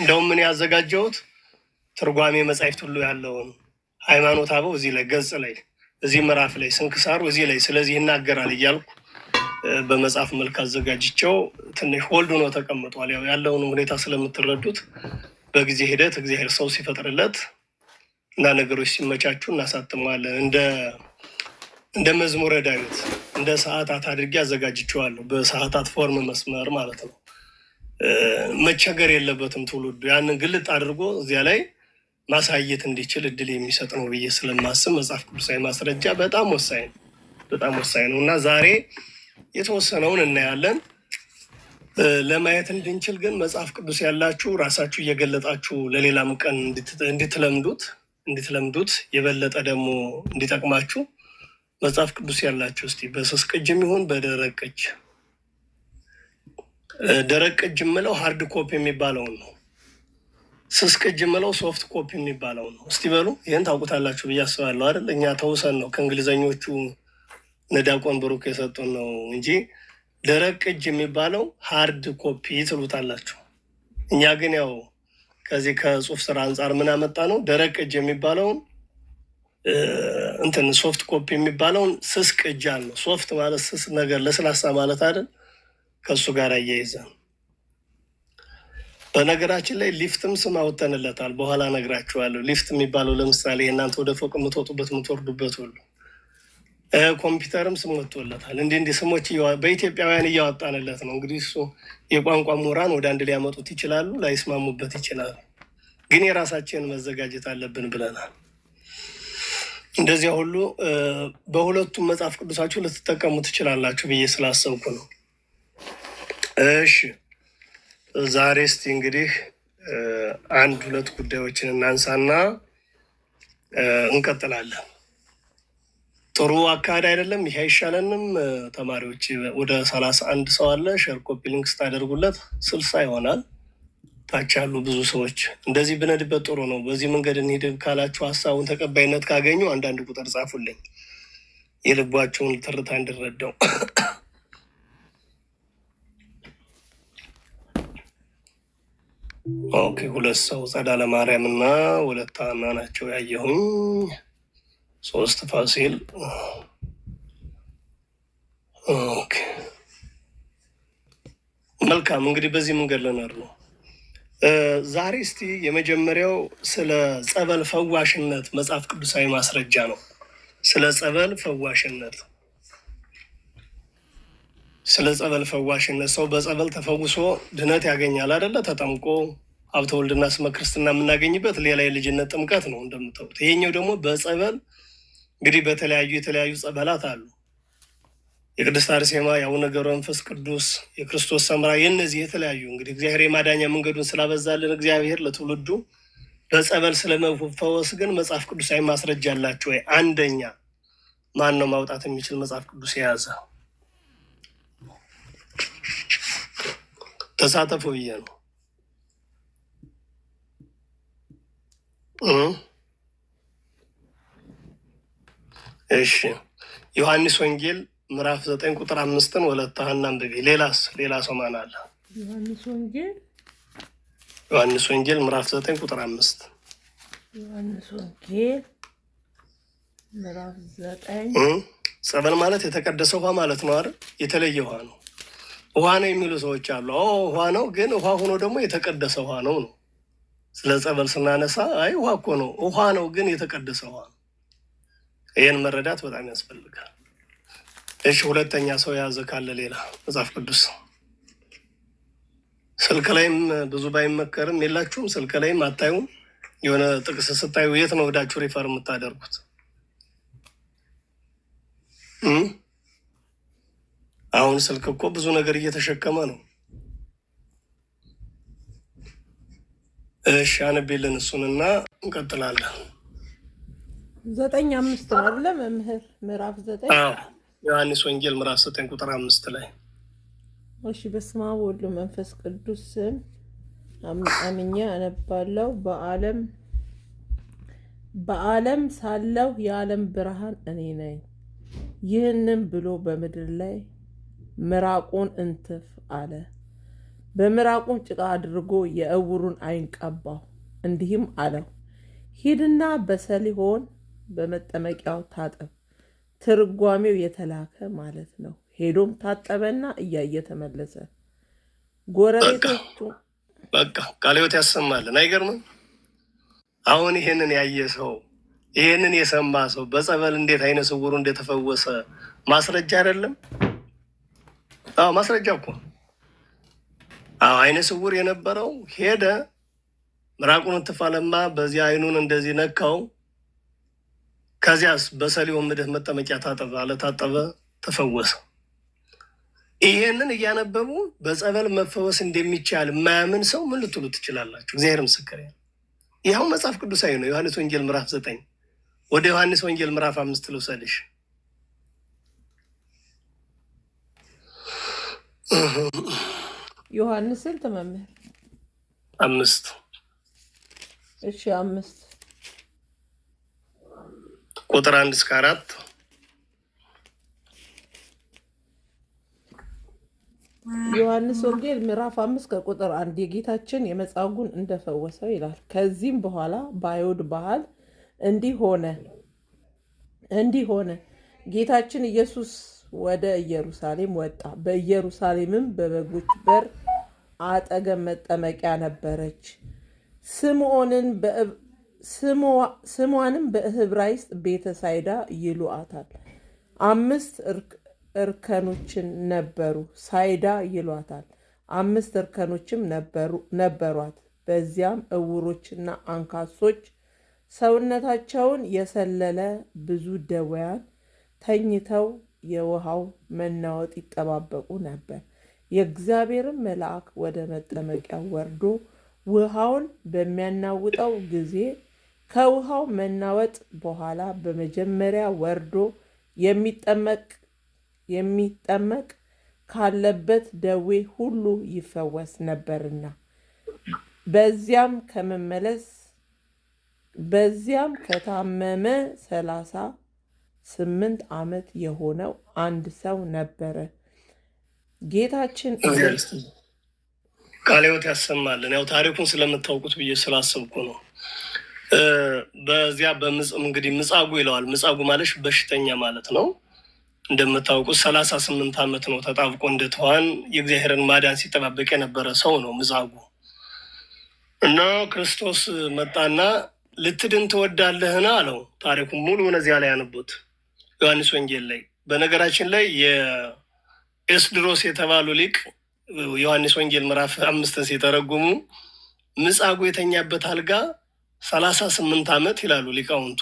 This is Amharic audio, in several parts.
እንደውም ምን ያዘጋጀሁት ትርጓሜ መጻሕፍት ሁሉ ያለውን ሃይማኖተ አበው እዚህ ላይ ገጽ ላይ እዚህ ምዕራፍ ላይ ስንክሳሩ እዚህ ላይ ስለዚህ ይናገራል እያልኩ በመጽሐፍ መልክ አዘጋጅቸው ትንሽ ሆልድ ሆኖ ተቀምጧል። ያው ያለውን ሁኔታ ስለምትረዱት በጊዜ ሂደት እግዚአብሔር ሰው ሲፈጥርለት እና ነገሮች ሲመቻቹ እናሳትመዋለን። እንደ መዝሙረ ዳዊት እንደ ሰዓታት አድርጌ አዘጋጅቼዋለሁ። በሰዓታት ፎርም መስመር ማለት ነው። መቸገር የለበትም ትውልዱ ያንን ግልጥ አድርጎ እዚያ ላይ ማሳየት እንዲችል እድል የሚሰጥ ነው ብዬ ስለማስብ መጽሐፍ ቅዱሳዊ ማስረጃ በጣም ወሳኝ ነው እና ዛሬ የተወሰነውን እናያለን። ለማየት እንድንችል ግን መጽሐፍ ቅዱስ ያላችሁ ራሳችሁ እየገለጣችሁ ለሌላም ቀን እንድትለምዱት የበለጠ ደግሞ እንዲጠቅማችሁ መጽሐፍ ቅዱስ ያላችሁ እስቲ በስስ ቅጅም ይሁን በደረቅ ቅጅ፣ ደረቅ ቅጅ የምለው ሃርድ ኮፒ የሚባለውን ነው። ስስ ቅጅ የምለው ሶፍት ኮፒ የሚባለውን ነው። እስቲ በሉ ይህን ታውቁታላችሁ ብዬ አስባለሁ አይደል? እኛ ተውሰን ነው ከእንግሊዘኞቹ ነዳቆን ብሩክ የሰጡን ነው እንጂ ደረቅ ቅጅ የሚባለው ሃርድ ኮፒ ትሉታላችሁ። እኛ ግን ያው ከዚህ ከጽሁፍ ስራ አንጻር ምን አመጣ ነው ደረቅ ቅጅ የሚባለውን እንትን ሶፍት ኮፒ የሚባለውን ስስ ቅጅ አለው። ሶፍት ማለት ስስ ነገር ለስላሳ ማለት አይደል? ከእሱ ጋር አያይዘን በነገራችን ላይ ሊፍትም ስም አውጥተንለታል። በኋላ ነግራችኋለሁ። ሊፍት የሚባለው ለምሳሌ እናንተ ወደ ፎቅ የምትወጡበት የምትወርዱበት ሁሉ ኮምፒውተርም ስም ወጥቶለታል። እንዲህ ስሞች በኢትዮጵያውያን እያወጣንለት ነው። እንግዲህ እሱ የቋንቋ ምሁራን ወደ አንድ ሊያመጡት ይችላሉ፣ ላይስማሙበት ይችላሉ። ግን የራሳችንን መዘጋጀት አለብን ብለናል። እንደዚያ ሁሉ በሁለቱም መጽሐፍ ቅዱሳችሁ ልትጠቀሙ ትችላላችሁ ብዬ ስላሰብኩ ነው። እሺ ዛሬ እስቲ እንግዲህ አንድ ሁለት ጉዳዮችን እናንሳና እንቀጥላለን። ጥሩ አካሄድ አይደለም? ይሄ አይሻለንም? ተማሪዎች ወደ 31 ሰው አለ። ሼር ኮፒ ሊንክ ስታደርጉለት 60 ይሆናል። ታች ያሉ ብዙ ሰዎች እንደዚህ ብነድበት ጥሩ ነው። በዚህ መንገድ እንሂድ ካላችሁ ሀሳቡን ተቀባይነት ካገኙ አንዳንድ ቁጥር ጻፉልኝ፣ የልባቸውን ትርታ እንድረዳው። ኦኬ 2 ሰው ጸዳለ ማርያም እና ወለተ ሐና ናቸው ያየሁኝ። 3 ፋሲል። ኦኬ መልካም። እንግዲህ በዚህ መንገድ ልንሄድ ነው ዛሬ። እስቲ የመጀመሪያው ስለ ጸበል ፈዋሽነት መጽሐፍ ቅዱሳዊ ማስረጃ ነው። ስለ ጸበል ፈዋሽነት ሰው በጸበል ተፈውሶ ድነት ያገኛል አይደለ? ተጠምቆ ሀብተ ወልድና ስመ ክርስትና የምናገኝበት ሌላ የልጅነት ጥምቀት ነው እንደምታውቁት። ይሄኛው ደግሞ በጸበል እንግዲህ የተለያዩ ጸበላት አሉ። የቅድስት አርሴማ፣ የአቡነ ገብረ መንፈስ ቅዱስ፣ የክርስቶስ ሰምራ፣ የእነዚህ የተለያዩ እንግዲህ እግዚአብሔር የማዳኛ መንገዱን ስላበዛልን እግዚአብሔር ለትውልዱ በጸበል ስለመፈወስ ግን መጽሐፍ ቅዱሳዊ ማስረጃ አላቸው ወይ? አንደኛ ማን ነው ማውጣት የሚችል መጽሐፍ ቅዱስ የያዘ? ተሳተፉ ብዬ ነው። እሺ ዮሐንስ ወንጌል ምዕራፍ 9 ቁጥር 5 ወለተ ሐና አንብቢ። ሌላ ሰው ማን አለ? ዮሐንስ ወንጌል ምዕራፍ 9 ቁጥር 5 ዮሐንስ ወንጌል ምዕራፍ 9 ጸበል ማለት የተቀደሰ ውሃ ማለት ነው አይደል? የተለየ ውሃ ነው። ውሃ ነው የሚሉ ሰዎች አሉ። ውሃ ነው፣ ግን ውሃ ሆኖ ደግሞ የተቀደሰ ውሃ ነው። ስለ ጸበል ስናነሳ አይ ውሃ እኮ ነው፣ ውሃ ነው ግን የተቀደሰ ውሃ ነው። ይህን መረዳት በጣም ያስፈልጋል። እሺ ሁለተኛ ሰው የያዘ ካለ ሌላ መጽሐፍ ቅዱስ ስልክ ላይም ብዙ ባይመከርም የላችሁም? ስልክ ላይም አታዩም? የሆነ ጥቅስ ስታዩ የት ነው ወዳችሁ ሪፈር የምታደርጉት? አሁን ስልክ እኮ ብዙ ነገር እየተሸከመ ነው። እሺ አነቤልን እሱንና እንቀጥላለን። 9:5 አለ መምህር ምዕራፍ 9 ዮሐንስ ወንጌል ምዕራፍ 9 ቁጥር 5 ላይ እሺ በስመ አብ ወወልድ ወመንፈስ ቅዱስ ስም አምኜ አነባለሁ። በዓለም ሳለሁ የዓለም ብርሃን እኔ ነኝ። ይህንን ብሎ በምድር ላይ ምራቁን እንትፍ አለ። በምራቁም ጭቃ አድርጎ የዕውሩን ዓይን ቀባው፣ እንዲህም አለው፣ ሂድና በሰሊሆን በመጠመቂያው ታጠብ። ትርጓሜው የተላከ ማለት ነው። ሄዶም ታጠበና እያየ ተመለሰ። ጎረቤቶቹ በቃ ቃለ ሕይወት ያሰማልን። አይገርምም? አሁን ይሄንን ያየ ሰው ይሄንን የሰማ ሰው በጸበል እንዴት አይነ ስውሩ እንደተፈወሰ ማስረጃ አይደለም? አዎ ማስረጃ እኮ። አዎ አይነ ስውር የነበረው ሄደ፣ ምራቁን ትፋለማ፣ በዚህ አይኑን እንደዚህ ነካው። ከዚያስ በሰሊሆም ምድህ መጠመቂያ ታጠበ አለ፣ ታጠበ፣ ተፈወሰ። ይሄንን እያነበቡ በጸበል መፈወስ እንደሚቻል የማያምን ሰው ምን ልትሉ ትችላላችሁ? እግዚአብሔር ምስክር። ይኸው መጽሐፍ ቅዱሳዊ ነው። ዮሐንስ ወንጌል ምዕራፍ 9 ወደ ዮሐንስ ወንጌል ምዕራፍ 5 ልውሰድሽ። ዮሐንስ ስንት መምህር? 5 እሺ 5 ቁጥር 1 እስከ 4 ዮሐንስ ወንጌል ምዕራፍ 5 ከቁጥር 1 የጌታችን የመጻጉዕን እንደፈወሰው ይላል። ከዚህም በኋላ በአይሁድ ባህል እንዲህ ሆነ፣ ጌታችን ኢየሱስ ወደ ኢየሩሳሌም ወጣ። በኢየሩሳሌምም በበጎች በር አጠገብ መጠመቂያ ነበረች። ስሟንም በዕብራይስጥ ቤተ ሳይዳ ይሉአታል። 5 እርከኖችን ነበሩ፣ ሳይዳ ይሏታል። 5 እርከኖችም ነበሯት። በዚያም ዕውሮችና አንካሶች፣ ሰውነታቸውን የሰለለ ብዙ ደዌያን ተኝተው የውሃው መናወጥ ይጠባበቁ ነበር። የእግዚአብሔርም መልአክ ወደ መጠመቂያው ወርዶ ውሃውን በሚያናውጠው ጊዜ ከውሃው መናወጥ በኋላ በመጀመሪያ ወርዶ የሚጠመቅ ካለበት ደዌ ሁሉ ይፈወስ ነበርና። በዚያም ከታመመ 38 ዓመት የሆነው አንድ ሰው ነበረ። ጌታችን ቃለ ሕይወት ያሰማልን። ያው ታሪኩን ስለምታውቁት ብዬ ስላሰብኩ ነው። በዚያ እንግዲህ ምጻጉዕ ይለዋል። ምጻጉዕ ማለት በሽተኛ ማለት ነው። እንደምታውቁት 38 ዓመት ነው ተጣብቆ እንደተዋን የእግዚአብሔርን ማዳን ሲጠባበቅ የነበረ ሰው ነው ምጻጉዕ። እና ክርስቶስ መጣና ልትድን ትወዳለህን አለው። ታሪኩን ሙሉ እነዚያ ላይ ያነቡት ዮሐንስ ወንጌል ላይ። በነገራችን ላይ የኤስድሮስ የተባሉ ሊቅ ዮሐንስ ወንጌል ምዕራፍ 5 ሲተረጉሙ ምጻጉዕ የተኛበት አልጋ 38 ዓመት ይላሉ ሊቃውንቱ።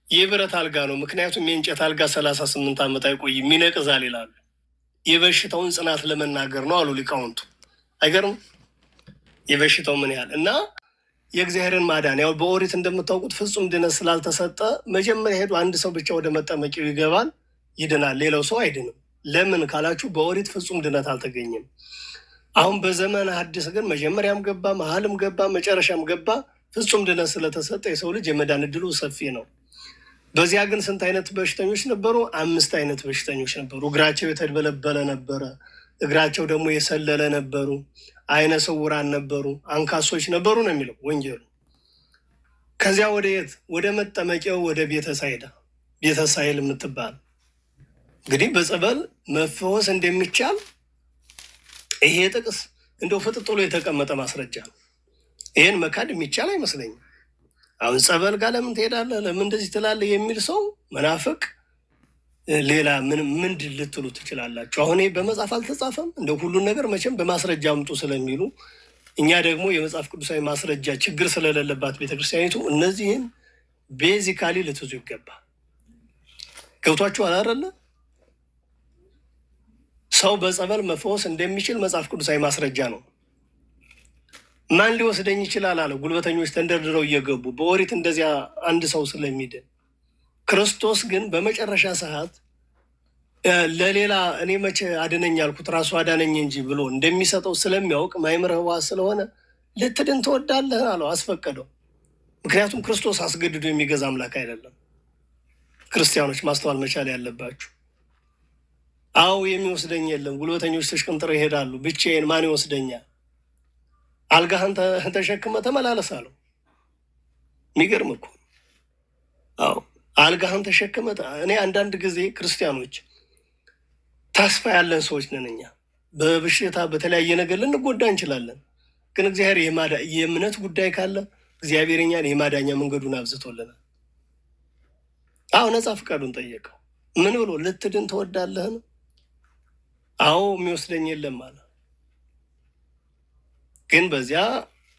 የብረት አልጋ ነው፣ ምክንያቱም የእንጨት አልጋ 38 ዓመት አይቆይም፣ ይነቅዛል ይላሉ። የበሽታውን ጽናት ለመናገር ነው አሉ ሊቃውንቱ። አይገርም? የበሽታው ምን ያህል እና የእግዚአብሔርን ማዳን ያው በኦሪት እንደምታውቁት ፍጹም ድነት ስላልተሰጠ መጀመሪያ ሄዱ አንድ ሰው ብቻ ወደ መጠመቂያው ይገባል፣ ይድናል። ሌላው ሰው አይድንም። ለምን ካላችሁ በኦሪት ፍጹም ድነት አልተገኘም። አሁን በዘመነ ሐዲስ ግን መጀመሪያም ገባ፣ መሀልም ገባ፣ መጨረሻም ገባ። ፍጹም ድነት ስለተሰጠ የሰው ልጅ የመዳን እድሉ ሰፊ ነው። በዚያ ግን ስንት አይነት በሽተኞች ነበሩ? 5 አይነት በሽተኞች ነበሩ። እግራቸው የተበለበለ ነበረ፣ እግራቸው ደግሞ የሰለለ ነበሩ፣ አይነ ስውራን ነበሩ፣ አንካሶች ነበሩ ነው የሚለው ወንጌሉ። ከዚያ ወደ የት? ወደ መጠመቂያው ወደ ቤተሳይዳ፣ ቤተሳይል የምትባል እንግዲህ በጸበል መፈወስ እንደሚቻል ይሄ ጥቅስ እንደው ፍጥጥሎ የተቀመጠ ማስረጃ ነው። ይሄን መካድ የሚቻል አይመስለኝም። አሁን ጸበል ጋር ለምን ትሄዳለህ፣ ለምን እንደዚህ ትላለህ የሚል ሰው መናፍቅ፣ ሌላ ምንድን ልትሉ ትችላላችሁ? አሁን ይሄ በመጽሐፍ አልተጻፈም። እንደው ሁሉን ነገር መቼም በማስረጃ አምጡ ስለሚሉ እኛ ደግሞ የመጽሐፍ ቅዱሳዊ ማስረጃ ችግር ስለሌለባት ቤተክርስቲያኒቱ እነዚህን ቤዚካሊ ልትዙ ይገባል። ገብቷችኋል አይደለ? ሰው በጸበል መፈወስ እንደሚችል መጽሐፍ ቅዱሳዊ ማስረጃ ነው። ማን ሊወስደኝ ይችላል አለ። ጉልበተኞች ተንደርድረው እየገቡ በኦሪት እንደዚያ አንድ ሰው ስለሚድን፣ ክርስቶስ ግን በመጨረሻ ሰዓት ለሌላ እኔ መቼ አድነኝ ያልኩት ራሱ አዳነኝ እንጂ ብሎ እንደሚሰጠው ስለሚያውቅ ማይምረ ሕዋስ ስለሆነ ልትድን ትወዳለህ አለው፣ አስፈቀደው። ምክንያቱም ክርስቶስ አስገድዶ የሚገዛ አምላክ አይደለም። ክርስቲያኖች ማስተዋል መቻል ያለባችሁ። አዎ የሚወስደኝ የለም፣ ጉልበተኞች ተሽቀንጥረው ይሄዳሉ፣ ብቻዬን ማን ይወስደኛል? አልጋህን ተሸክመ ተመላለስ አለው። የሚገርም እኮ አዎ፣ አልጋህን ተሸክመ። እኔ አንዳንድ ጊዜ ክርስቲያኖች ተስፋ ያለን ሰዎች ነን እኛ። በበሽታ በተለያየ ነገር ልንጎዳ እንችላለን። ግን እግዚአብሔር የእምነት ጉዳይ ካለ እግዚአብሔር እኛን የማዳኛ መንገዱን አብዝቶልናል። አዎ፣ ነፃ ፈቃዱን ጠየቀው። ምን ብሎ ልትድን ትወዳለህን? አዎ፣ የሚወስደኝ የለም አለ። ግን በዚያ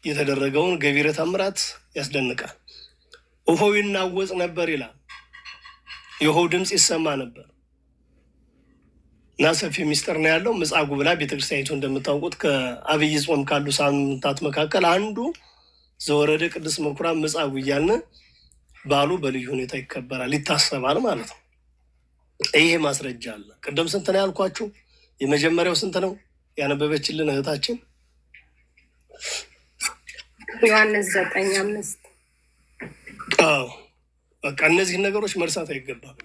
የተደረገውን ገቢረ ተአምራት ያስደንቃል። ውሃው ይናወጽ ነበር ይላል። የውሃው ድምፅ ይሰማ ነበር እና ሰፊ ሚስጥር ነው ያለው። መጻጉዕ ብላ ቤተክርስቲያኒቱ እንደምታውቁት ከአብይ ጾም ካሉ ሳምንታት መካከል አንዱ ዘወረደ ቅዱስ ምኩራብ መጻጉዕ እያልን ባሉ በልዩ ሁኔታ ይከበራል፣ ይታሰባል ማለት ነው። ይሄ ማስረጃ አለ። ቅድም ስንት ነው ያልኳችሁ? የመጀመሪያው ስንት ነው ያነበበችልን እህታችን? ዮሐንስ 9:5። አዎ፣ በቃ እነዚህን ነገሮች መርሳት አይገባም።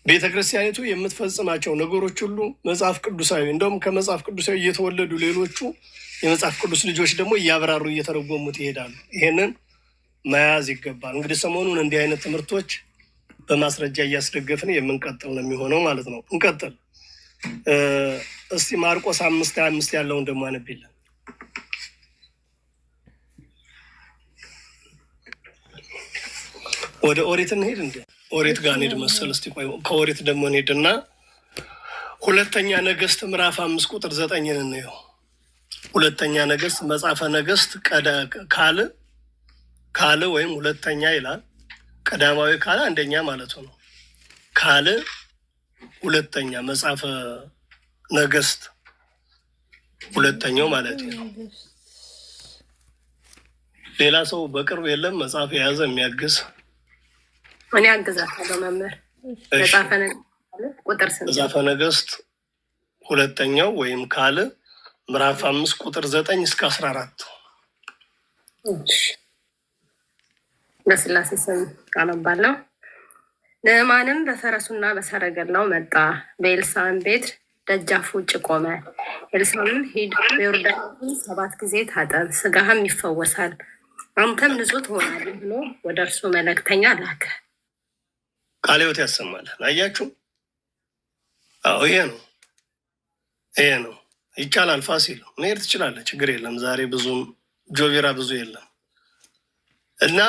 ቤተ ክርስቲያኒቱ የምትፈጽማቸው ነገሮች ሁሉ መጽሐፍ ቅዱሳዊ፣ እንደውም ከመጽሐፍ ቅዱሳዊ እየተወለዱ ሌሎቹ የመጽሐፍ ቅዱስ ልጆች ደግሞ እያብራሩ እየተረጎሙት ይሄዳሉ። ይሄንን መያዝ ይገባል። እንግዲህ ሰሞኑን እንዲህ አይነት ትምህርቶች በማስረጃ እያስደገፍን የምንቀጥል ነው የሚሆነው ማለት ነው። እንቀጥል እስቲ። ማርቆስ 5:25 ያለውን ደግሞ አነቢልን። ወደ ኦሪት እንሄድ እንዴ? ኦሪት ጋር እንሄድ መሰል። እስቲ ቆይ ከኦሪት ደግሞ እንሄድና ሁለተኛ ነገስት ምዕራፍ 5 ቁጥር 9 እንየው። ሁለተኛ ነገስት መጽሐፈ ነገስት ካል ወይም ሁለተኛ ይላል። ቀዳማዊ ካል አንደኛ ማለት ነው። ካል ሁለተኛ፣ መጽሐፈ ነገስት ሁለተኛው ማለት ነው። ሌላ ሰው በቅርብ የለም መጽሐፍ የያዘ የሚያግዝ? እኔ አግዛለሁ መምህር። መጽሐፈ ነገስት ሁለተኛው ወይም ካል ምዕራፍ 5 ቁጥር 9 እስከ 14። በስላሴ ስም አነባለሁ። ንዕማንም በፈረሱና በሰረገላው መጣ፣ በኤልሳዕም ቤት ደጃፍ ውጭ ቆመ። ኤልሳዕም ሂድ፣ በዮርዳኖስ 7 ጊዜ ታጠብ፣ ስጋህም ይፈወሳል፣ አንተም ንጹሕ ትሆናለህ ብሎ ወደ እርሱ መልእክተኛ ላከ። ቃለ ሕይወት ያሰማል። አያችሁ? አዎ፣ ይሄ ነው። ይቻላል። ፋሲል መሄድ ትችላለህ፣ ችግር የለም። ዛሬ ብዙም ጆቢራ ብዙ የለም እና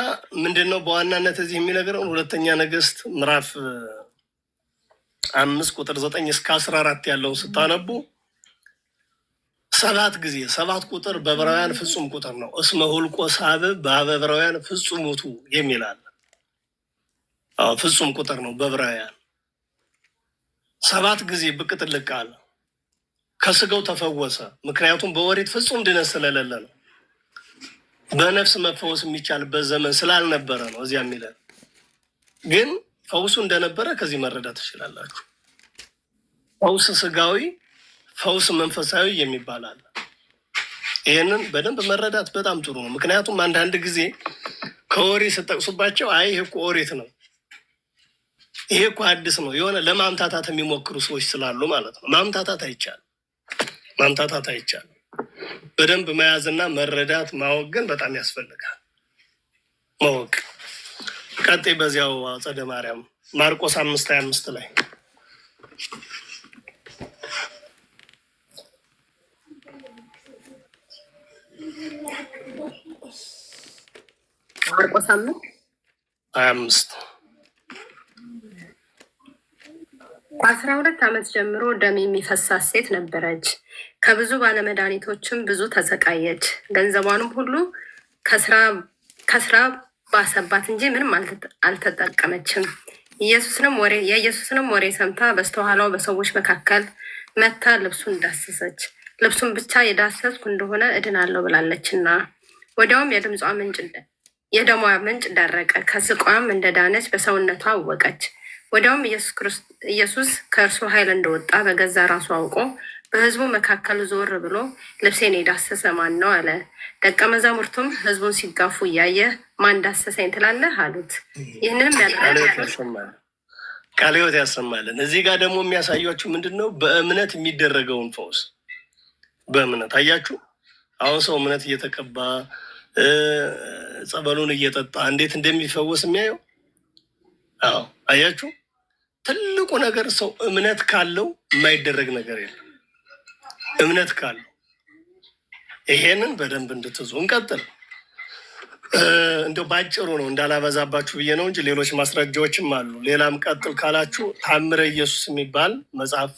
ምንድን ነው በዋናነት እዚህ የሚነግረውን ሁለተኛ ነገስት ምዕራፍ 5 ቁጥር 9 እስከ 14 ያለውን ስታነቡ 7 ጊዜ 7 ቁጥር በዕብራውያን ፍጹም ቁጥር ነው። እስመ ሁልቆ ሳብዕ በዕብራውያን ፍጹም ውእቱ የሚል አለ። ፍጹም ቁጥር ነው በዕብራውያን። 7 ጊዜ ብቅ ጥልቅ አለ። ከስጋው ተፈወሰ። ምክንያቱም በኦሪት ፍጹም ድነት ስለሌለ ነው። በነፍስ መፈወስ የሚቻልበት ዘመን ስላልነበረ ነው። እዚያ የሚለን ግን ፈውሱ እንደነበረ ከዚህ መረዳት ትችላላችሁ። ፈውስ ስጋዊ፣ ፈውስ መንፈሳዊ የሚባል አለ። ይህንን በደንብ መረዳት በጣም ጥሩ ነው። ምክንያቱም አንዳንድ ጊዜ ከኦሪት ስጠቅሱባቸው አይ ይሄ እኮ ኦሪት ነው፣ ይሄ እኮ አዲስ ነው፣ የሆነ ለማምታታት የሚሞክሩ ሰዎች ስላሉ ማለት ነው። ማምታታት አይቻልም። በደንብ መያዝና መረዳት ማወቅ ግን በጣም ያስፈልጋል። ማወቅ ቀጤ በዚያው አጸደ ማርያም ማርቆስ 5:25 ላይ ማርቆስ 5:25 ከ12 ዓመት ጀምሮ ደም የሚፈሳት ሴት ነበረች። ከብዙ ባለመድኃኒቶችም ብዙ ተሰቃየች። ገንዘቧንም ሁሉ ከስራ ባሰባት እንጂ ምንም አልተጠቀመችም። የኢየሱስንም ወሬ ሰምታ በስተኋላው በሰዎች መካከል መታ ልብሱን ዳሰሰች። ልብሱን ብቻ የዳሰስኩ እንደሆነ እድናለሁ ብላለችና። ወዲያውም የደሟ ምንጭ ደረቀ። ከስቃም እንደዳነች በሰውነቷ አወቀች። ወዲያውም ኢየሱስ ከእርሱ ኃይል እንደወጣ በገዛ ራሱ አውቆ በሕዝቡ መካከል ዞር ብሎ ልብሴን የዳሰሰ ማን ነው አለ። ደቀ መዛሙርቱም ሕዝቡን ሲጋፉ እያየ ማን ዳሰሰኝ ትላለህ አሉት። ይህንንም ቃለ ሕይወት ያሰማልን። እዚህ ጋር ደግሞ የሚያሳያችሁ ምንድን ነው? በእምነት የሚደረገውን ፈውስ በእምነት አያችሁ። አሁን ሰው እምነት እየተቀባ ጸበሉን እየጠጣ እንዴት እንደሚፈወስ የሚያየው። አዎ አያችሁ፣ ትልቁ ነገር ሰው እምነት ካለው የማይደረግ ነገር የለም። እምነት ካለው ይሄንን በደንብ እንድትዙ እንቀጥል። እንደው ባጭሩ ነው እንዳላበዛባችሁ ብዬ ነው እንጂ ሌሎች ማስረጃዎችም አሉ። ሌላም ቀጥል ካላችሁ ታምረ ኢየሱስ የሚባል መጽሐፍ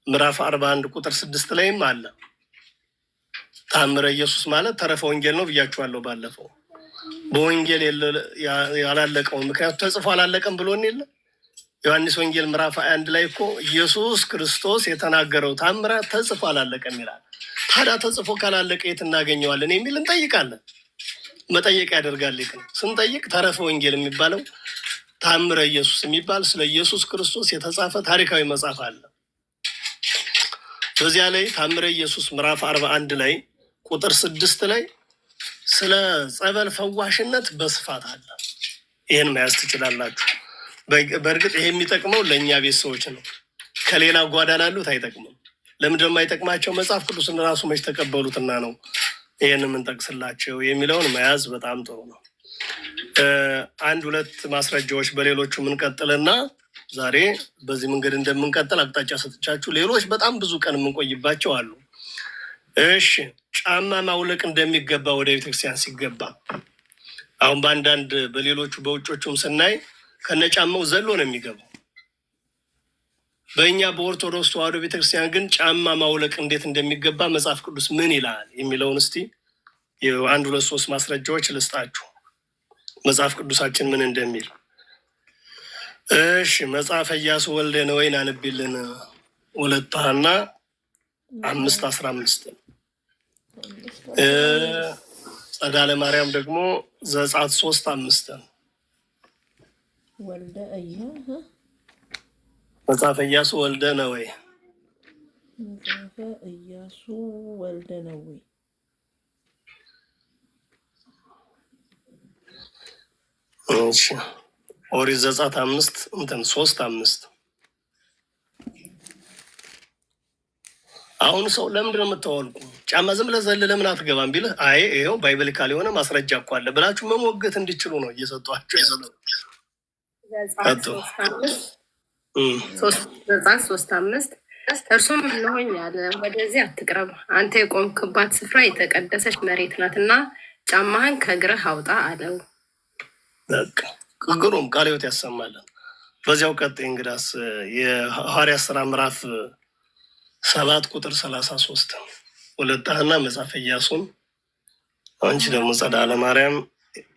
ምዕራፍ 41 ቁጥር 6 ላይም አለ። ታምረ ኢየሱስ ማለት ተረፈ ወንጌል ነው ብያችኋለሁ ባለፈው። በወንጌል ያላለቀውን ምክንያቱ ተጽፎ አላለቀም ብሎን የለ ዮሐንስ ወንጌል ምዕራፍ 21 ላይ እኮ ኢየሱስ ክርስቶስ የተናገረው ታምራት ተጽፎ አላለቀም ይላል። ታዲያ ተጽፎ ካላለቀ የት እናገኘዋለን የሚል እንጠይቃለን። መጠየቅ ያደርጋል። ስንጠይቅ ተረፈ ወንጌል የሚባለው ታምረ ኢየሱስ የሚባል ስለ ኢየሱስ ክርስቶስ የተጻፈ ታሪካዊ መጽሐፍ አለ። በዚያ ላይ ታምረ ኢየሱስ ምዕራፍ 41 ላይ ቁጥር 6 ላይ ስለ ጸበል ፈዋሽነት በስፋት አለ። ይህን መያዝ ትችላላችሁ። በእርግጥ ይሄ የሚጠቅመው ለእኛ ቤት ሰዎች ነው። ከሌላ ጓዳ ላሉት አይጠቅምም። ለምንድን ነው የማይጠቅማቸው? መጽሐፍ ቅዱስን ራሱ መች ተቀበሉትና ነው ይህን የምንጠቅስላቸው የሚለውን መያዝ በጣም ጥሩ ነው። አንድ ሁለት ማስረጃዎች በሌሎቹ የምንቀጥልና ዛሬ በዚህ መንገድ እንደምንቀጥል አቅጣጫ ሰጥቻችሁ፣ ሌሎች በጣም ብዙ ቀን የምንቆይባቸው አሉ። እሺ፣ ጫማ ማውለቅ እንደሚገባ ወደ ቤተክርስቲያን ሲገባ አሁን በአንዳንድ በሌሎቹ በውጮቹም ስናይ ከነጫማው ዘሎ ነው የሚገባው። በእኛ በኦርቶዶክስ ተዋሕዶ ቤተክርስቲያን ግን ጫማ ማውለቅ እንዴት እንደሚገባ መጽሐፍ ቅዱስ ምን ይላል የሚለውን እስቲ አንድ ሁለት ሶስት ማስረጃዎች ልስጣችሁ፣ መጽሐፍ ቅዱሳችን ምን እንደሚል። እሺ፣ መጽሐፈ ኢያሱ ወልደ ነዌይን አንብቢልን። 2 ሐና 5:15 ጸዳለ ማርያም ደግሞ ዘጸአት 3:5 ወልደ መጽሐፈ ኢያሱ ወልደ ነዌይ መጽሐፈ ኢያሱ ወልደ ነዌይ እሺ፣ ኦሪት ዘጸአት 3:5 አሁን ሰው ለምንድን ነው የምታወልቁ? ጫማ ዝም ብለህ ዘልለህ ለምን አትገባም ቢልህ፣ አይ ይኸው ባይብሊካል የሆነ ማስረጃ እኮ አለ ብላችሁ መሞገት እንዲችሉ ነው እየሰጧቸው ያለው። ዘጸአት 3:5 እርሱም እነሆኝ አለ፣ ወደዚህ አትቅረብ፣ አንተ የቆምክባት ስፍራ የተቀደሰች መሬት ናትና ጫማህን ከእግርህ አውጣ አለው። በቃ ግሩም ቃለ ሕይወት ያሰማለን። በዚያው ቀጣይ እንግዳስ የሐዋርያት ሥራ ምዕራፍ 7 ቁጥር 33 2 ሐና መጽሐፈ ኢያሱን፣ አንቺ ደግሞ ጸዳለ ማርያም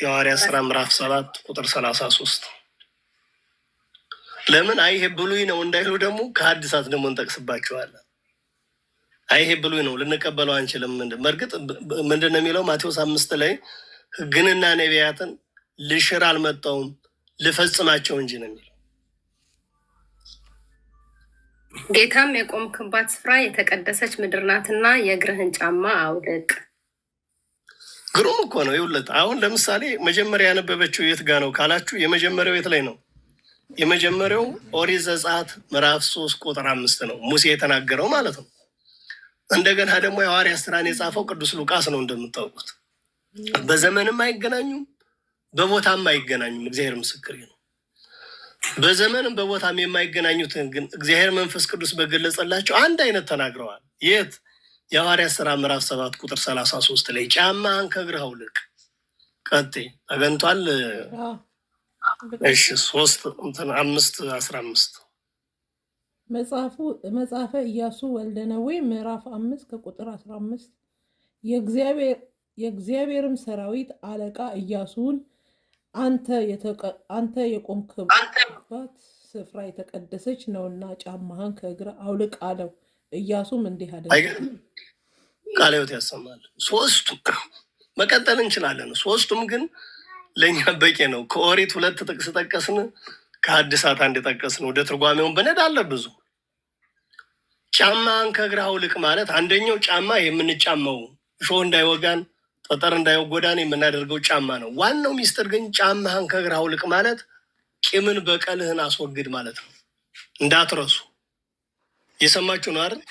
የሐዋርያት ሥራ ምዕራፍ 7 ቁጥር 33 ለምን አይሄ ብሉይ ነው እንዳይሉ ደግሞ ከሐዲሳት ደግሞ እንጠቅስባቸዋለን። አይሄ ብሉይ ነው ልንቀበለው አንችልም። በእርግጥ ምንድን ነው የሚለው ማቴዎስ 5 ላይ ሕግንና ነቢያትን ልሽር አልመጣሁም ልፈጽማቸው እንጂ ነው የሚለው። ጌታም የቆምክባት ስፍራ የተቀደሰች ምድር ናትና የእግርህን ጫማ አውልቅ። ግሩም እኮ ነው። ይውለት አሁን ለምሳሌ መጀመሪያ ያነበበችው የት ጋ ነው ካላችሁ፣ የመጀመሪያው የት ላይ ነው? የመጀመሪያው ኦሪት ዘጸአት ምዕራፍ 3 ቁጥር 5 ነው፣ ሙሴ የተናገረው ማለት ነው። እንደገና ደግሞ የሐዋርያት ሥራን የጻፈው ቅዱስ ሉቃስ ነው። እንደምታውቁት በዘመንም አይገናኙም፣ በቦታም አይገናኙም። እግዚአብሔር ምስክር ነው። በዘመንም በቦታም የማይገናኙትን ግን እግዚአብሔር መንፈስ ቅዱስ በገለጸላቸው አንድ አይነት ተናግረዋል። የት? የሐዋርያት ሥራ ምዕራፍ 7 ቁጥር 33 ላይ ጫማህን ከእግርህ አውልቅ። ቀጥይ አገንቷል። እሺ 3:5-15 መጽሐፈ ኢያሱ ወልደ ነዌይ ምዕራፍ 5 ከቁጥር 15 የእግዚአብሔርም ሰራዊት አለቃ ኢያሱን አንተ የቆምክባት ስፍራ የተቀደሰች ነውና ጫማህን ከእግር አውልቅ አለው። ኢያሱም እንዲህ አደረገ። ቃለ ሕይወት ያሰማል። ሶስቱም መቀጠል እንችላለን። ሶስቱም ግን ለእኛ በቂ ነው። ከኦሪት 2 ጥቅስ ጠቀስን፣ ከሐዲሳት 1 ጠቀስን። ወደ ትርጓሜውን ብንሄድ አለ ብዙ። ጫማህን ከእግር አውልቅ ማለት አንደኛው ጫማ የምንጫማው እሾህ እንዳይወጋን ጠጠር እንዳይጎዳን የምናደርገው ጫማ ነው። ዋናው ሚስጥር ግን ጫማህን ከእግር አውልቅ ማለት ቂምን በቀልህን አስወግድ ማለት ነው። እንዳትረሱ፣ የሰማችሁ ነው አይደል?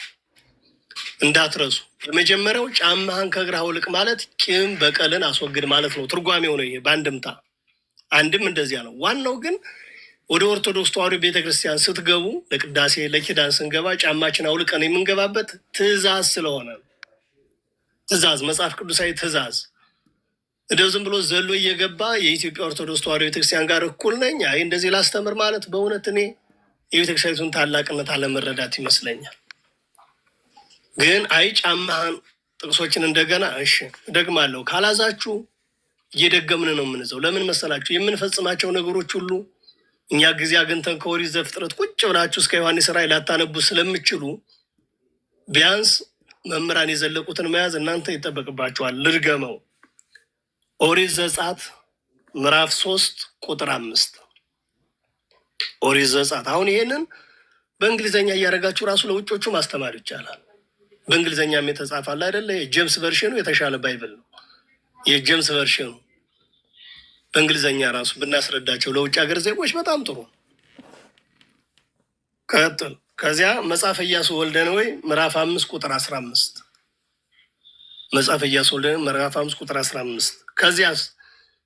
እንዳትረሱ። የመጀመሪያው ጫማህን ከእግርህ አውልቅ ማለት ቂም በቀልን አስወግድ ማለት ነው። ትርጓሜው ነው ይሄ በአንድምታ አንድም እንደዚያ ነው። ዋናው ግን ወደ ኦርቶዶክስ ተዋሕዶ ቤተክርስቲያን ስትገቡ ለቅዳሴ ለኪዳን ስንገባ ጫማችን አውልቀን የምንገባበት ትእዛዝ ስለሆነ ትእዛዝ መጽሐፍ ቅዱሳዊ ትእዛዝ እንደው ዝም ብሎ ዘሎ እየገባ የኢትዮጵያ ኦርቶዶክስ ተዋሕዶ ቤተክርስቲያን ጋር እኩል ነኝ አይ እንደዚህ ላስተምር ማለት በእውነት እኔ የቤተክርስቲያኒቱን ታላቅነት አለመረዳት ይመስለኛል። ግን አይ ጫማህን ጥቅሶችን እንደገና እሺ እደግማለሁ ካላዛችሁ እየደገምን ነው የምንዘው። ለምን መሰላችሁ? የምንፈጽማቸው ነገሮች ሁሉ እኛ ጊዜ አግኝተን ከኦሪት ዘፍጥረት ቁጭ ብላችሁ እስከ ዮሐንስ ራእይ ላታነቡ ስለምችሉ ቢያንስ መምህራን የዘለቁትን መያዝ እናንተ ይጠበቅባችኋል። ልድገመው። ኦሪት ዘጸአት ምዕራፍ 3 ቁጥር 5 ኦሪት ዘጸአት። አሁን ይሄንን በእንግሊዝኛ እያደረጋችሁ ራሱ ለውጮቹ ማስተማር ይቻላል። በእንግሊዝኛም የተጻፈ አለ አይደለ? የጄምስ ቨርሽኑ የተሻለ ባይብል ነው። የጄምስ ቨርሽኑ በእንግሊዝኛ ራሱ ብናስረዳቸው ለውጭ ሀገር ዜጎች በጣም ጥሩ። ቀጥል። ከዚያ መጽሐፈ ኢያሱ ወልደ ነዌ ምዕራፍ 5 ቁጥር 15 መጽሐፈ ኢያሱ ወልደ ነዌ ምዕራፍ 5 ቁጥር 15 ከዚያስ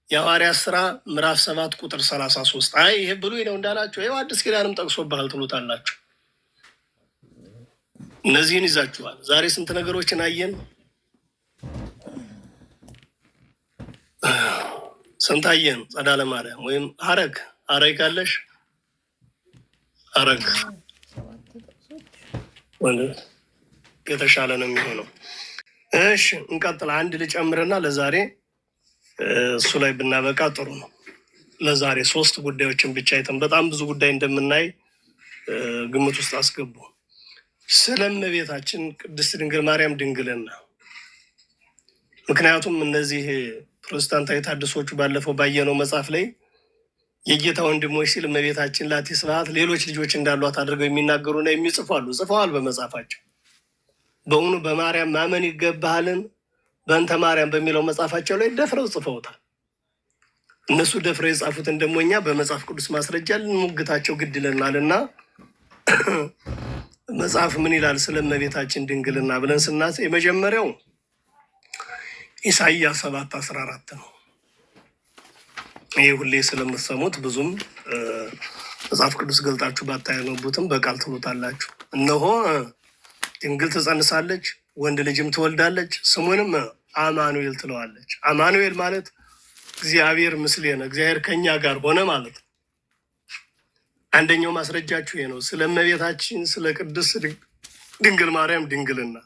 የሐዋርያት ሥራ ምዕራፍ 7 ቁጥር 33 አይ ይሄ ብሉይ ነው እንዳላችሁ ይኸው አዲስ ኪዳንም ጠቅሶብሃል ትሉታላችሁ። እነዚህን ይዛችኋል። ዛሬ ስንት ነገሮችን አየን። ስንት አየን። ጸዳለ ማርያም ወይም ሐረግ ካለሽ ሐረግ የተሻለ ነው የሚሆነው። እሺ እንቀጥል። አንድ ልጨምርና ለዛሬ እሱ ላይ ብናበቃ ጥሩ ነው። ለዛሬ 3 ጉዳዮችን ብቻ አይተን በጣም ብዙ ጉዳይ እንደምናይ ግምት ውስጥ አስገቡ። ስለ እመቤታችን ቅድስት ድንግል ማርያም ድንግልና። ምክንያቱም እነዚህ ፕሮቴስታንታዊ ታድሶቹ ባለፈው ባየነው መጽሐፍ ላይ የጌታ ወንድሞች ሲል እመቤታችን ላቲ ስብሐት ሌሎች ልጆች እንዳሏት አድርገው የሚናገሩና የሚጽፉ አሉ። ጽፈዋል በመጽሐፋቸው። በእውኑ በማርያም ማመን ይገባሃልን በእንተ ማርያም በሚለው መጽሐፋቸው ላይ ደፍረው ጽፈውታል። እነሱ ደፍረው የጻፉትን ደግሞ እኛ በመጽሐፍ ቅዱስ ማስረጃ ልንሞግታቸው ግድ ይለናል እና መጽሐፍ ምን ይላል ስለ እመቤታችን ድንግልና ብለን ስናስ የመጀመሪያው ኢሳይያስ 7:14 ነው። ይህ ሁሌ ስለምትሰሙት ብዙም መጽሐፍ ቅዱስ ገልጣችሁ ባታነቡትም በቃል ትሉታላችሁ። እነሆ ድንግል ትጸንሳለች፣ ወንድ ልጅም ትወልዳለች፣ ስሙንም አማኑኤል ትለዋለች። አማኑኤል ማለት እግዚአብሔር ምስሌነ፣ እግዚአብሔር ከኛ ጋር ሆነ ማለት ነው። አንደኛው ማስረጃችሁ ይሄ ነው። ስለ እመቤታችን ስለ ቅድስት ድንግል ማርያም ድንግልና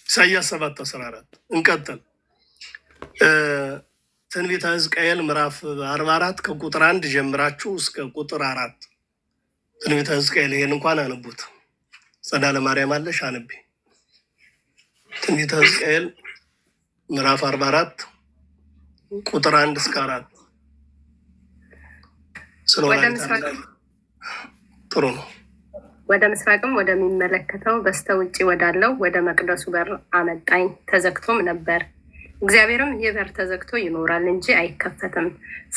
ኢሳይያስ 7:14 እንቀጥል። ትንቢተ ሕዝቅኤል ምዕራፍ 44 ከቁጥር 1 ጀምራችሁ እስከ ቁጥር 4 ትንቢተ ሕዝቅኤል ይሄን እንኳን አነቡት። ጸዳለ ማርያም አለሽ አንቢ። ትንቢተ ሕዝቅኤል ምዕራፍ 44 ቁጥር 1 እስከ 4 ጥሩ ነው። ወደ ምስራቅም ወደሚመለከተው በስተ ውጭ ወዳለው ወደ መቅደሱ በር አመጣኝ፣ ተዘግቶም ነበር። እግዚአብሔርም ይህ በር ተዘግቶ ይኖራል እንጂ አይከፈትም፣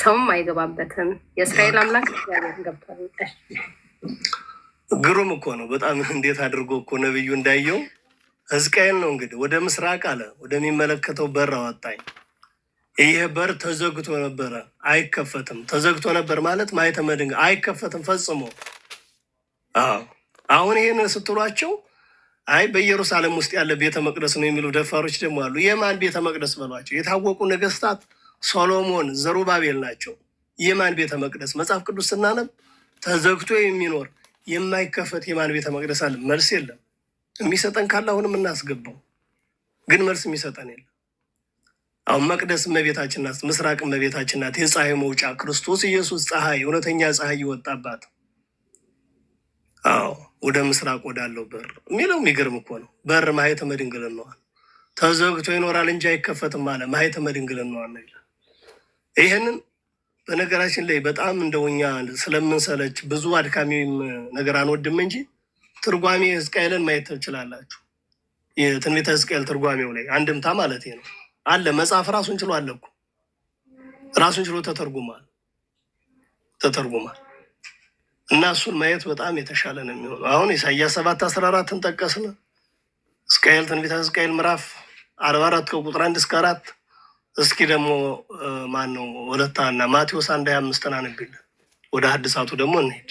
ሰውም አይገባበትም። የእስራኤል አምላክ እግዚአብሔር ገብቷል። ግሩም እኮ ነው በጣም። እንዴት አድርጎ እኮ ነብዩ እንዳየው ሕዝቅኤል ነው እንግዲህ ወደ ምስራቅ አለ ወደሚመለከተው በር አወጣኝ። ይሄ በር ተዘግቶ ነበረ፣ አይከፈትም። ተዘግቶ ነበር ማለት ማኅተመ ድንግል አይከፈትም ፈጽሞ። አሁን ይሄን ስትሏቸው አይ በኢየሩሳሌም ውስጥ ያለ ቤተ መቅደስ ነው የሚሉ ደፋሮች ደግሞ አሉ። የማን ቤተ መቅደስ በሏቸው? የታወቁ ነገስታት ሶሎሞን፣ ዘሩባቤል ናቸው። የማን ቤተ መቅደስ? መጽሐፍ ቅዱስ ስናነብ ተዘግቶ የሚኖር የማይከፈት የማን ቤተ መቅደስ አለ? መልስ የለም። የሚሰጠን ካለ አሁንም እናስገባው፣ ግን መልስ የሚሰጠን የለም። አሁን መቅደስ እመቤታችን ናት፣ ምስራቅ እመቤታችን ናት። የፀሐይ መውጫ ክርስቶስ ኢየሱስ ፀሐይ፣ እውነተኛ ፀሐይ ይወጣባት ወደ ምስራቅ ወዳለው በር የሚለው የሚገርም እኮ ነው። በር ማኅተመ ድንግል ነዋል። ተዘግቶ ይኖራል እንጂ አይከፈትም አለ። ማኅተመ ድንግል ነዋል ነው ይላል። ይህንን በነገራችን ላይ በጣም እንደውኛ ስለምንሰለች ብዙ አድካሚም ነገር አንወድም እንጂ ትርጓሜ ሕዝቅኤልን ማየት ትችላላችሁ። የትንቢተ ሕዝቅኤል ትርጓሜው ላይ አንድምታ ማለት ነው አለ። መጽሐፍ ራሱን ችሎ አለ እኮ ራሱን ችሎ ተተርጉሟል እና እሱን ማየት በጣም የተሻለ ነው የሚሆነው። አሁን ኢሳይያስ 7:14 ጠቀስን። ሕዝቅኤል ትንቢተ ሕዝቅኤል ምዕራፍ 44 ከቁጥር 1 እስከ 4። እስኪ ደግሞ ማን ነው ወለታና ማቴዎስ 1:25 አነብልን። ወደ ሐዲሳቱ ደግሞ እንሄድ።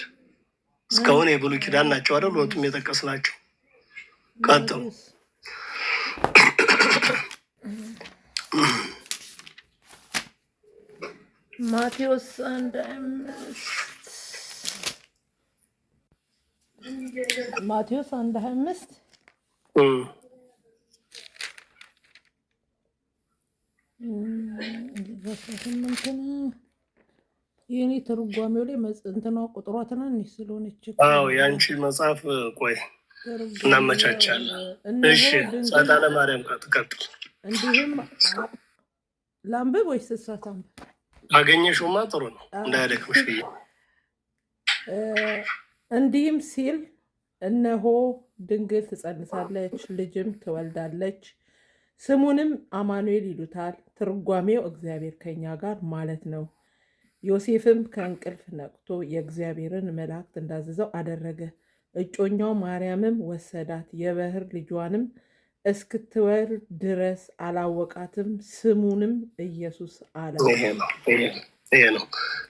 እስካሁን የብሉይ ኪዳን ናቸው አይደል? ሁለቱም የጠቀስናቸው። ቀጥሉ። ማቴዎስ 1:25 የኔ ተርጓሚው ላይ እንትኗ ቁጥሯ ትናንሽ ስለሆነች የአንቺ መጽሐፍ ቆይ እናመቻቻለን። እሺ ጸዳለ ማርያም ቀጥል። እንዲህም ላንብብ ወይስ እሳት አንብብ? አገኘሽውማ ጥሩ ነው እንዳያደክምሽ ብዬ። እንዲህም ሲል እነሆ ድንግል ትጸንሳለች፣ ልጅም ትወልዳለች፣ ስሙንም አማኑኤል ይሉታል። ትርጓሜው እግዚአብሔር ከኛ ጋር ማለት ነው። ዮሴፍም ከእንቅልፍ ነቅቶ የእግዚአብሔርን መላእክት እንዳዘዘው አደረገ። እጮኛው ማርያምም ወሰዳት፣ የበኵር ልጇንም እስክትወልድ ድረስ አላወቃትም። ስሙንም ኢየሱስ አለ። ይሄ ነው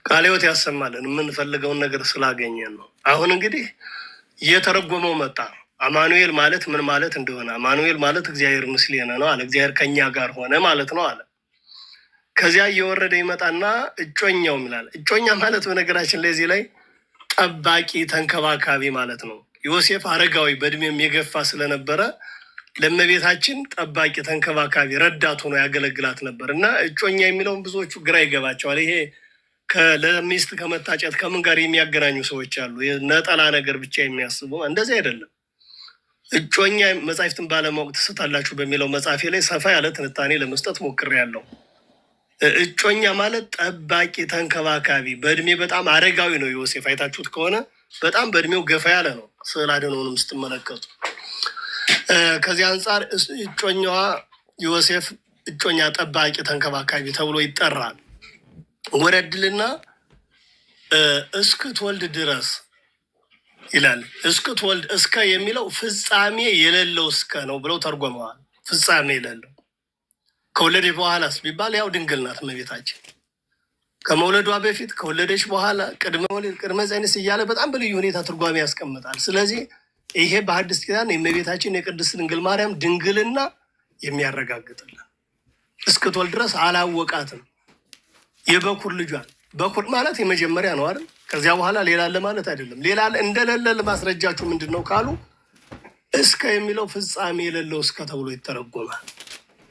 ቃለ ሕይወት ያሰማልን። የምንፈልገውን ነገር ስላገኘን ነው። አሁን እንግዲህ እየተረጎመው መጣ። አማኑኤል ማለት ምን ማለት እንደሆነ፣ አማኑኤል ማለት እግዚአብሔር ምስሌነ ነው አለ። እግዚአብሔር ከኛ ጋር ሆነ ማለት ነው አለ። ከዚያ እየወረደ ይመጣና እጮኛው ይላል። እጮኛ ማለት በነገራችን ላይ እዚህ ላይ ጠባቂ፣ ተንከባካቢ ማለት ነው። ዮሴፍ አረጋዊ በእድሜም የገፋ ስለነበረ ለእመቤታችን ጠባቂ፣ ተንከባካቢ፣ ረዳት ሆኖ ያገለግላት ነበር እና እጮኛ የሚለውን ብዙዎቹ ግራ ይገባቸዋል። ይሄ ለሚስት ከመታጨት ከምን ጋር የሚያገናኙ ሰዎች አሉ። ነጠላ ነገር ብቻ የሚያስቡ እንደዚህ አይደለም። እጮኛ መጻሕፍትን ባለማወቅ ትስታላችሁ በሚለው መጽሐፌ ላይ ሰፋ ያለ ትንታኔ ለመስጠት ሞክሬያለሁ። እጮኛ ማለት ጠባቂ፣ ተንከባካቢ፣ በእድሜ በጣም አረጋዊ ነው። ዮሴፍ አይታችሁት ከሆነ በጣም በእድሜው ገፋ ያለ ነው። ስዕል አድኖውንም ስትመለከቱ ከዚህ አንጻር እጮኛዋ ዮሴፍ እጮኛ፣ ጠባቂ፣ ተንከባካቢ ተብሎ ይጠራል። ወረድልና እስክትወልድ ድረስ ይላል። እስክትወልድ፣ እስከ የሚለው ፍጻሜ የሌለው እስከ ነው ብለው ተርጎመዋል። ፍጻሜ የሌለው ከወለደች በኋላስ ቢባል ያው ድንግል ናት እመቤታችን። ከመውለዷ በፊት፣ ከወለደች በኋላ፣ ቅድመ ወሊድ፣ ቅድመ ጸኒስ እያለ በጣም በልዩ ሁኔታ ትርጓሜ ያስቀምጣል። ስለዚህ ይሄ በሐዲስ ኪዳን የእመቤታችን የቅድስት ድንግል ማርያም ድንግልና የሚያረጋግጥልን። እስክትወልድ ድረስ አላወቃትም። የበኩር ልጇን፣ በኩር ማለት የመጀመሪያ ነው አይደል? ከዚያ በኋላ ሌላ አለ ማለት አይደለም። ሌላ እንደሌለ ለማስረጃችሁ ምንድን ነው ካሉ እስከ የሚለው ፍጻሜ የሌለው እስከ ተብሎ ይተረጎማል።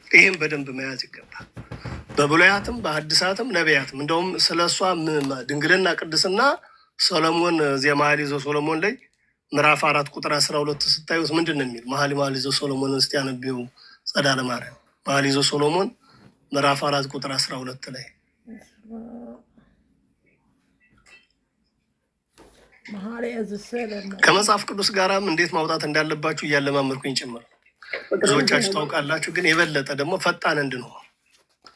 ይህም በደንብ መያዝ ይገባል። በብሉያትም በሐዲሳትም ነቢያትም እንደውም ስለ እሷ ድንግልና ቅድስና ሰሎሞን መኃልየ ዘሰሎሞን ላይ ምዕራፍ 4 ቁጥር 12 ስታዩት ምንድን ነው የሚል? መኃልየ ዘሰሎሞንን እስቲ ያነቢው ጸዳለ ማርያም። መኃልየ ዘሰሎሞን ምዕራፍ 4 ቁጥር 12 ላይ ከመጽሐፍ ቅዱስ ጋራም እንዴት ማውጣት እንዳለባችሁ እያለማመርኩኝ ጭምር ብዙዎቻችሁ ታውቃላችሁ። ግን የበለጠ ደግሞ ፈጣን እንድንሆን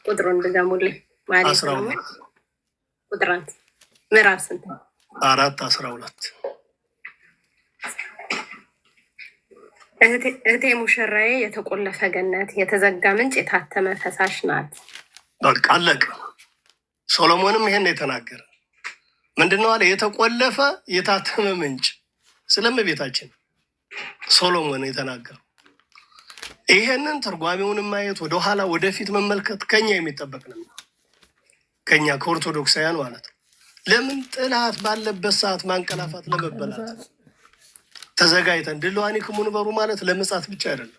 ቁጥሩን ድገሙልኝ። 12 ቁጥር ምዕራፍ ስንት? 4:12 እህቴ ሙሽራዬ የተቆለፈ ገነት፣ የተዘጋ ምንጭ፣ የታተመ ፈሳሽ ናት። በቃ አለቀ። ሶሎሞንም ይሄን የተናገረ ምንድነው አለ? የተቆለፈ የታተመ ምንጭ። ስለእመቤታችን ሶሎሞን የተናገረው ይሄንን ትርጓሜውን ማየት፣ ወደኋላ ወደፊት መመልከት ከኛ የሚጠበቅ ነው። ከኛ ከኦርቶዶክሳውያን ማለት ነው። ለምን ጥላት ባለበት ሰዓት ማንቀላፋት ለመበላት ተዘጋጅተን ድልዋኒክሙ ንበሩ ማለት ለምጽአት ብቻ አይደለም።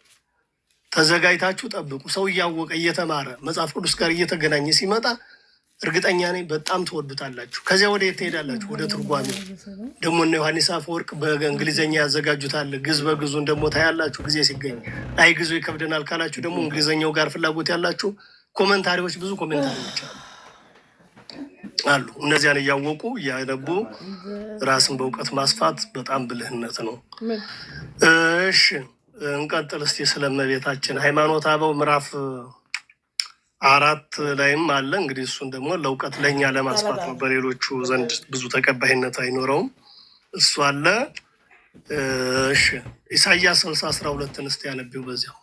ተዘጋጅታችሁ ጠብቁ። ሰው እያወቀ እየተማረ መጽሐፍ ቅዱስ ጋር እየተገናኘ ሲመጣ እርግጠኛ ነኝ በጣም ትወዱታላችሁ። ከዚያ ወደ የት ትሄዳላችሁ? ወደ ትርጓሜ ደግሞ እነ ዮሐንስ አፈወርቅ በእንግሊዝኛ ያዘጋጁታል። ግዝ በግዙን ደግሞ ታያላችሁ ጊዜ ሲገኝ። አይ ግዙ ይከብደናል ካላችሁ ደግሞ እንግሊዝኛው ጋር ፍላጎት ያላችሁ ኮመንታሪዎች፣ ብዙ ኮሜንታሪዎች አሉ። እነዚያን እያወቁ እያነቡ ራስን በእውቀት ማስፋት በጣም ብልህነት ነው። እሺ እንቀጥል እስቲ። ስለ እመቤታችን ሃይማኖተ አበው ምዕራፍ 4 ላይም አለ። እንግዲህ እሱን ደግሞ ለእውቀት ለእኛ ለማስፋት ነው። በሌሎቹ ዘንድ ብዙ ተቀባይነት አይኖረውም። እሱ አለ። እሺ ኢሳይያስ 60:12 እስቲ ያነቢው በዚያው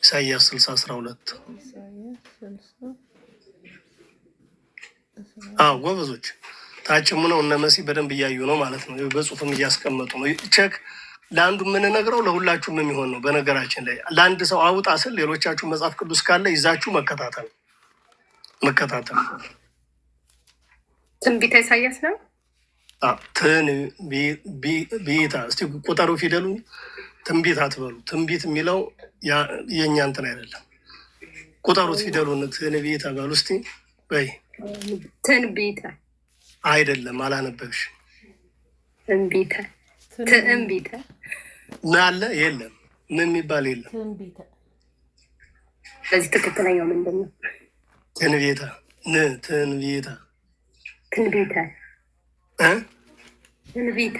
ኢሳይያስ 60:12 ጎበዞች ታችሙ ነው። እነ መሲ በደንብ እያዩ ነው ማለት ነው። በጽሁፍም እያስቀመጡ ነው። ቼክ ለአንዱ የምንነግረው ለሁላችሁም የሚሆን ነው። በነገራችን ላይ ለአንድ ሰው አውጣ ስል ሌሎቻችሁ መጽሐፍ ቅዱስ ካለ ይዛችሁ መከታተል ትንቢተ ኢሳይያስ ነው። ትንቢታ እስቲ ቁጠሩ ፊደሉ። ትንቢት አትበሉ። ትንቢት የሚለው የእኛ እንትን አይደለም። ቁጠሩት ፊደሉን። ትንቢታ በሉ እስቲ በይ። ትንቢተ አይደለም፣ አላነበብሽ። ትንቢተ ትንቢተ አለ የለም፣ ምን የሚባል የለም። በዚህ ትክክለኛው ምንድን ነው? ትንቢታ ትንቢታ ትንቢተ ትንቢተ።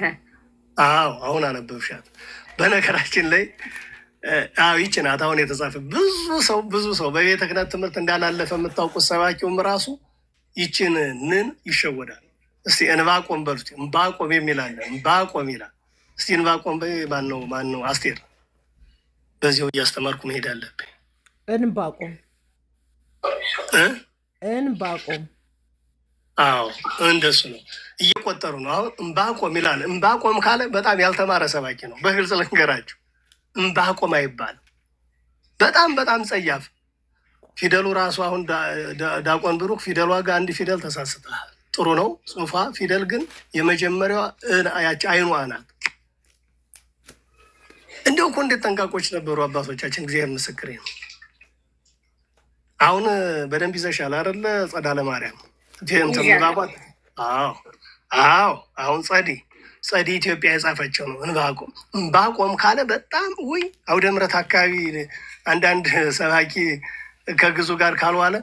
አዎ አሁን አነበብሻት። በነገራችን ላይ ይቺ ናት አሁን የተጻፈ። ብዙ ሰው በቤተ ክህነት ትምህርት እንዳላለፈ የምታውቁት ሰባኪውም ራሱ ይችን ንን ይሸወዳል። እስቲ እንባቆም በሉ። እንባቆም የሚል አለ። እንባቆም ይላል። እስቲ እንባቆም ማነው? አስቴር። በዚያው እያስተማርኩ መሄድ አለብኝ። እንባቆም እንባቆም። አዎ እንደሱ ነው። እየቆጠሩ ነው። አሁን እንባቆም ይላል። እንባቆም ካለ በጣም ያልተማረ ሰባኪ ነው። በግልጽ ልንገራችሁ፣ እንባቆም አይባልም። በጣም ጸያፍ ፊደሉ ራሱ። አሁን ዲያቆን ብሩክ ፊደሏ ጋር አንድ ፊደል ተሳስተሃል። ጥሩ ነው ጽሁፏ፣ ፊደል ግን የመጀመሪያዋ ያቺ አይኗ ናት። እንዲያው እኮ እንዴት ጠንቃቆች ነበሩ አባቶቻችን። እግዚአብሔር ምስክሬ ነው። አሁን በደንብ ይዘሻል አይደለ? ጸዳለ ማርያም ባባት። አዎ አሁን ጸዲ ኢትዮጵያ የጻፈችው ነው። እንባቆም ካለ በጣም አውደ ምሕረት አካባቢ አንዳንድ ሰባኪ ከግዙ ጋር ካልዋለ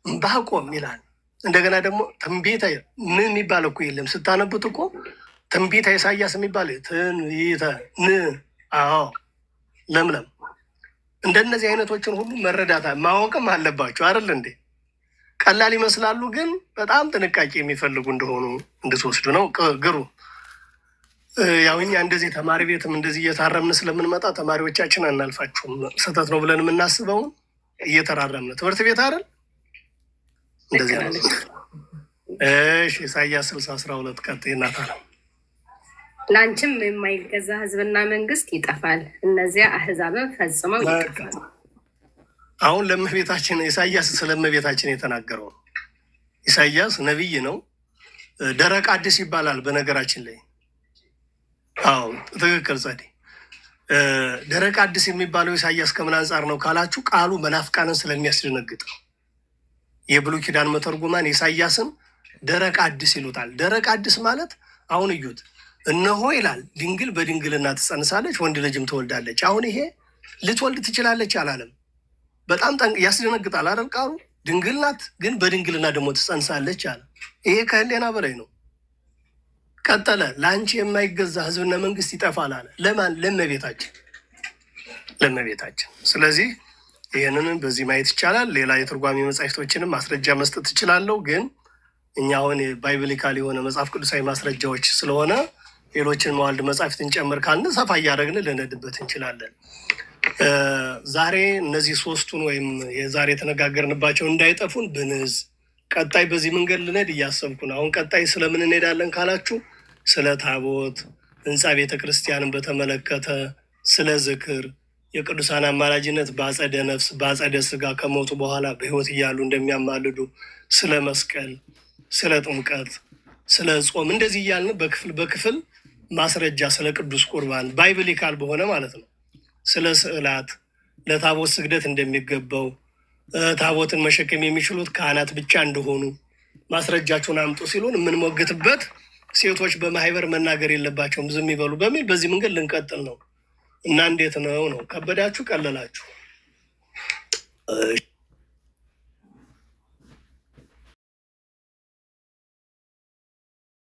እንባቆም ይላል። እንደገና ደግሞ ትንቢተ ምን የሚባል እኮ የለም። ስታነቡት እኮ ትንቢተ ኢሳይያስ የሚባል ትንቢተ ለምለም። እንደነዚህ አይነቶችን ሁሉ መረዳት ማወቅም አለባቸው አይደል እንዴ? ቀላል ይመስላሉ፣ ግን በጣም ጥንቃቄ የሚፈልጉ እንደሆኑ እንድትወስዱ ነው። ግሩ ያው እኛ እንደዚህ ተማሪ ቤትም እንደዚህ እየታረምን ስለምንመጣ ተማሪዎቻችን አናልፋችሁም። ስህተት ነው ብለን የምናስበውን እየተራረምን ትምህርት ቤት አይደል እንደዚህ ነው። እሺ ኢሳይያስ 60:12 ቀጥይ እናታ ነው። ለአንቺም የማይገዛ ሕዝብና መንግስት ይጠፋል፣ እነዚያ አህዛብን ፈጽመው ይጠፋል። አሁን ለእመቤታችን ኢሳይያስ ስለ እመቤታችን የተናገረው ኢሳይያስ ነቢይ ነው። ደረቅ አዲስ ይባላል በነገራችን ላይ። አዎ ትክክል ጸዴ። ደረቅ አዲስ የሚባለው ኢሳይያስ ከምን አንጻር ነው ካላችሁ ቃሉ መናፍቃንን ስለሚያስደነግጥ ነው። የብሉይ ኪዳን መተርጉማን ኢሳይያስን ደረቅ አዲስ ይሉታል። ደረቅ አዲስ ማለት አሁን እዩት፣ እነሆ ይላል ድንግል በድንግልና ትጸንሳለች፣ ወንድ ልጅም ትወልዳለች። አሁን ይሄ ልትወልድ ትችላለች አላለም። በጣም ያስደነግጣል አይደል? ቃሉ ድንግል ናት፣ ግን በድንግልና ደግሞ ትጸንሳለች አለ። ይሄ ከህሌና በላይ ነው። ቀጠለ፣ ለአንቺ የማይገዛ ህዝብና መንግስት ይጠፋል አለ። ለማን? ለእመቤታችን። ስለዚህ ይህንን በዚህ ማየት ይቻላል። ሌላ የትርጓሜ መጻሕፍቶችንም ማስረጃ መስጠት ትችላለሁ፣ ግን እኛ አሁን ባይብሊካል የሆነ መጽሐፍ ቅዱሳዊ ማስረጃዎች ስለሆነ ሌሎችን መዋልድ መጻሕፍትን ጨምር ካልን ሰፋ እያደረግን ልንሄድበት እንችላለን። ዛሬ እነዚህ ሶስቱን ወይም የዛሬ የተነጋገርንባቸው እንዳይጠፉን ብንዝ ቀጣይ በዚህ መንገድ ልንሄድ እያሰብኩ ነው። አሁን ቀጣይ ስለምን እንሄዳለን ካላችሁ ስለ ታቦት ህንፃ ቤተክርስቲያንን በተመለከተ፣ ስለ ዝክር፣ የቅዱሳን አማላጅነት በአጸደ ነፍስ በአጸደ ስጋ ከሞቱ በኋላ በህይወት እያሉ እንደሚያማልዱ፣ ስለ መስቀል፣ ስለ ጥምቀት፣ ስለ ጾም እንደዚህ እያልን በክፍል ማስረጃ ስለ ቅዱስ ቁርባን ባይብሊካል በሆነ ማለት ነው፣ ስለ ስዕላት፣ ለታቦት ስግደት እንደሚገባው፣ ታቦትን መሸከም የሚችሉት ካህናት ብቻ እንደሆኑ ማስረጃችሁን አምጡ ሲሉን የምንሞግትበት፣ ሴቶች በማህበር መናገር የለባቸውም ዝም ይበሉ በሚል በዚህ መንገድ ልንቀጥል ነው። እና እንዴት ነው ከበዳችሁ ቀለላችሁ?